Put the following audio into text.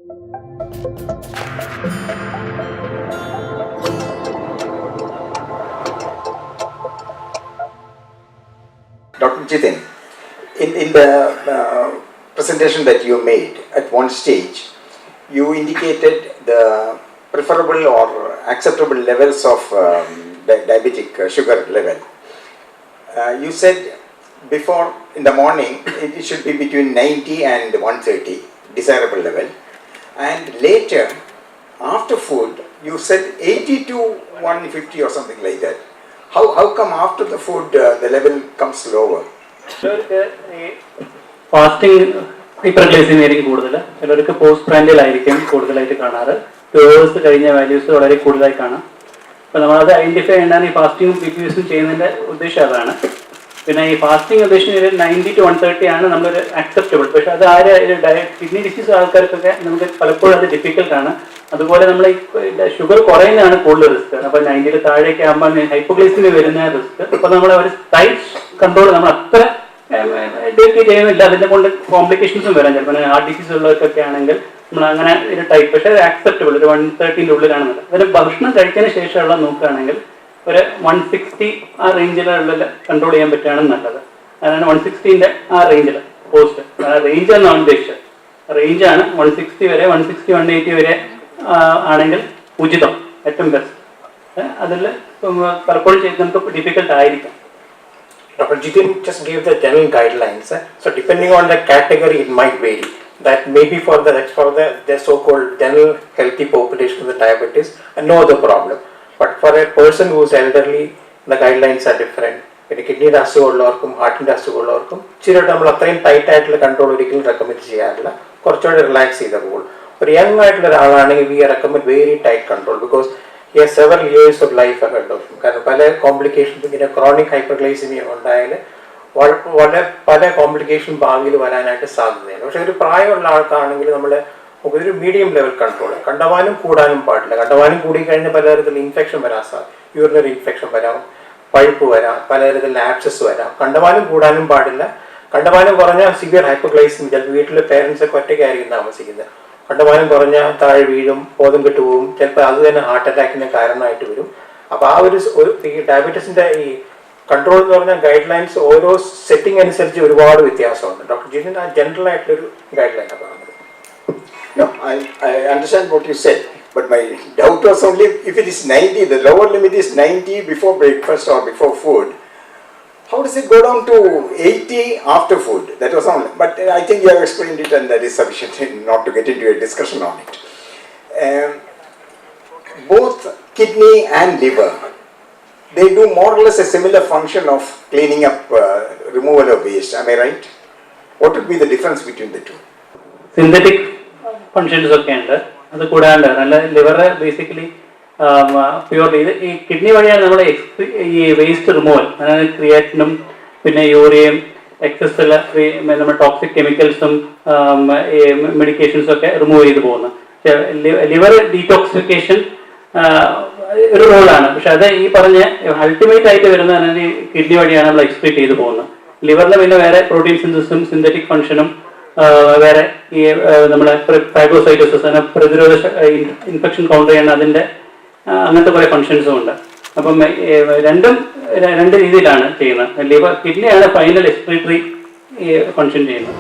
Dr. Jitin, in the presentation that you made at one stage, you indicated the preferable or acceptable levels of diabetic sugar level. You said before in the morning it should be between 90 and 130 desirable level, and later after food you said 80 to 150 or something like that. How come after the food the level comes lower? Fasting hyperglycemia കൂടുതൽ ചിലർക്ക് post prandial ആയിരിക്കും കൂടുതലായിട്ട് കാണാറ്. 2 hours കഴിഞ്ഞ values വളരെ കൂടുതലായി കാണാം. അപ്പോൾ നമ്മളത് ഐഡൻറ്റിഫൈ ചെയ്യേണ്ടതാണ്. ഈ ഫാസ്റ്റിങ്ങും PPSും ചെയ്യുന്നതിൻ്റെ ഉദ്ദേശം അതാണ്. പിന്നെ ഈ ഫാസ്റ്റിംഗ് ഉദ്ദേശിക്കുന്നത് 90 to 130 ആണ് നമ്മളൊരു അക്സെപ്റ്റബിൾ. പക്ഷേ അത് കിഡ്നി ഡിസീസ് ആൾക്കാർക്കൊക്കെ നമുക്ക് പലപ്പോഴും അത് ഡിഫിക്കൽട്ടാണ്. അതുപോലെ നമ്മൾ ഈ ഷുഗർ കുറയുന്നതാണ് കൂടുതൽ റിസ്ക്. അപ്പോൾ 90 താഴേക്ക് ആകുമ്പോൾ ഹൈപ്പോഗ്ലൈസിമി വരുന്ന റിസ്ക്. അപ്പോൾ നമ്മൾ ഒരു ടൈറ്റ് കൺട്രോൾ നമ്മൾ അത്ര ഡേറ്റ് ചെയ്യുന്നില്ല. അതിനെ കൊണ്ട് കോംപ്ലിക്കേഷൻസും വരാൻ ചിലപ്പോൾ ഹാർട്ട് ഡിസീസ് ഉള്ളവർക്കൊക്കെ ആണെങ്കിൽ നമ്മൾ അങ്ങനെ ഒരു ടൈപ്പ്, പക്ഷേ അത് ആക്സെപ്റ്റബിൾ ഒരു 130 ഉള്ളിലാണെന്നുള്ളത്. അതിന് ഭക്ഷണം കഴിച്ചതിന് ശേഷമുള്ള നോക്കുകയാണെങ്കിൽ ഒരു 160 ആ റേഞ്ചിലുള്ള കൺട്രോൾ ചെയ്യാൻ പറ്റുകയാണെന്ന് നല്ലത്. അതാണ് 160 ആ റേഞ്ചിൽ പോസ്റ്റ് റേഞ്ച് എന്നാണ് ഉദ്ദേശിച്ചത്. റേഞ്ചാണ് 160 വരെ, 160 180 വരെ ആണെങ്കിൽ ഉചിതം, ഏറ്റവും ബെസ്റ്റ്. അതിൽ പലപ്പോഴും നമുക്ക് ഡിഫിക്കൽട്ട് ആയിരിക്കും. Dr. Jitin just gave the general guidelines. So depending on the category, it might vary. That maybe for the so-called general healthy population with diabetes, no other problem. But for a person who is elderly, the guidelines are different. പിന്നെ കിഡ്നിയുടെ അസുഖമുള്ളവർക്കും ഹാർട്ടിൻ്റെ അസുഖമുള്ളവർക്കും ഇച്ചിരി നമ്മൾ അത്രയും tight ആയിട്ടുള്ള control ഒരിക്കലും recommend ചെയ്യാറില്ല. കുറച്ചുകൂടി റിലാക്സ് ചെയ്ത പോകും. ഒരു യങ് ആയിട്ടുള്ള ഒരാളാണെങ്കിൽ V recommend very tight control because he has several years of life ahead of him. കാരണം പല കോംപ്ലിക്കേഷൻസ് ഇങ്ങനെ ക്രോണിക് ഹൈപ്പർഗ്ലൈസിമിയ ഉണ്ടായാൽ വളരെ പല കോംപ്ലിക്കേഷൻ ഭാവിയിൽ വരാനായിട്ട് സാധ്യതയാണ്. പക്ഷേ ഒരു പ്രായമുള്ള ആൾക്കാണെങ്കിൽ നമ്മൾ ഒരു മീഡിയം ലെവൽ കൺട്രോൾ, കണ്ടമാനം കൂടാനും പാടില്ല. കണ്ടമാനം കൂടിക്കഴിഞ്ഞാൽ പലതരത്തിൽ ഇൻഫെക്ഷൻ വരാൻ സാധിക്കും. യൂറിനറി ഇൻഫെക്ഷൻ വരാം, പഴുപ്പ് വരാം, പലതരത്തിൽ ആപ്സസ് വരാം. കണ്ടമാനം കൂടാനും പാടില്ല. കണ്ടമാനം കുറഞ്ഞാൽ സിവിയർ ഹൈപ്പർഗ്ലൈസിമിയ, ചിലപ്പോൾ വീട്ടിലെ പേരൻസ് ഒക്കെ ഒറ്റയ്ക്കായിരിക്കും താമസിക്കുന്നത്. കണ്ടമാനം കുറഞ്ഞാൽ താഴെ വീഴും, ബോധം കെട്ടുപോകും, ചിലപ്പോൾ അത് തന്നെ ഹാർട്ട് അറ്റാക്കിന് കാരണമായിട്ട് വരും. അപ്പോൾ ആ ഒരു ഈ ഡയബറ്റീസിൻ്റെ ഈ കൺട്രോൾ എന്ന് പറഞ്ഞാൽ ഗൈഡ് ലൈൻസ് ഓരോ സെറ്റിംഗ് അനുസരിച്ച് ഒരുപാട് വ്യത്യാസമുണ്ട്. ഡോക്ടർ ജിതിൻ ആ ജനറൽ ആയിട്ടുള്ളൊരു ഗൈഡ് ലൈനാണ് പറഞ്ഞത്. No, I understand what you said, but my doubt was only if it is 90, the lower limit is 90 before breakfast or before food. How does it go down to 80 after food? That was only, but I think you have explained it and that is sufficient not to get into a discussion on it. Both kidney and liver, they do more or less a similar function of cleaning up, removal of waste. Am I right? What would be the difference between the two? Synthetic functions ഒക്കെ ഉണ്ട്. അത് കൂടാണ്ട് നല്ല liver basically purely ഇത് ഈ kidney വഴിയാണ് നമ്മുടെ ഈ വേസ്റ്റ് റിമൂവൽ, അതായത് ക്രിയാറ്റിനും പിന്നെ യൂറിയയും എക്സസ് നമ്മുടെ ടോക്സിക് കെമിക്കൽസും മെഡിക്കേഷൻസും ഒക്കെ റിമൂവ് ചെയ്ത് പോകുന്നത്. ലിവർ ഡീടോക്സിഫിക്കേഷൻ ഒരു റോളാണ്. പക്ഷെ അത് ഈ പറഞ്ഞ അൾട്ടിമേറ്റ് ആയിട്ട് വരുന്നത് കിഡ്നി വഴിയാണ് നമ്മൾ എക്സ്ക്രീറ്റ് ചെയ്ത് പോകുന്നത്. ലിവറിന് പിന്നെ വേറെ പ്രോട്ടീൻ സിന്തസിസും സിന്തറ്റിക് ഫംഗ്ഷനും വേറെ ഈ നമ്മുടെ ഫൈബ്രോസൈറ്റോസിസ് അതിനെ പ്രതിരോധ ഇൻഫെക്ഷൻ കൗണ്ടർ ചെയ്യുന്ന അതിൻ്റെ അങ്ങനത്തെ കുറേ ഫങ്ഷൻസും ഉണ്ട്. അപ്പം രണ്ട് രീതിയിലാണ് ചെയ്യുന്നത്. ലിവർ കിഡ്നിയാണ് ഫൈനൽ എക്സ്ക്രീറ്ററി ഫങ്ഷൻ ചെയ്യുന്നത്.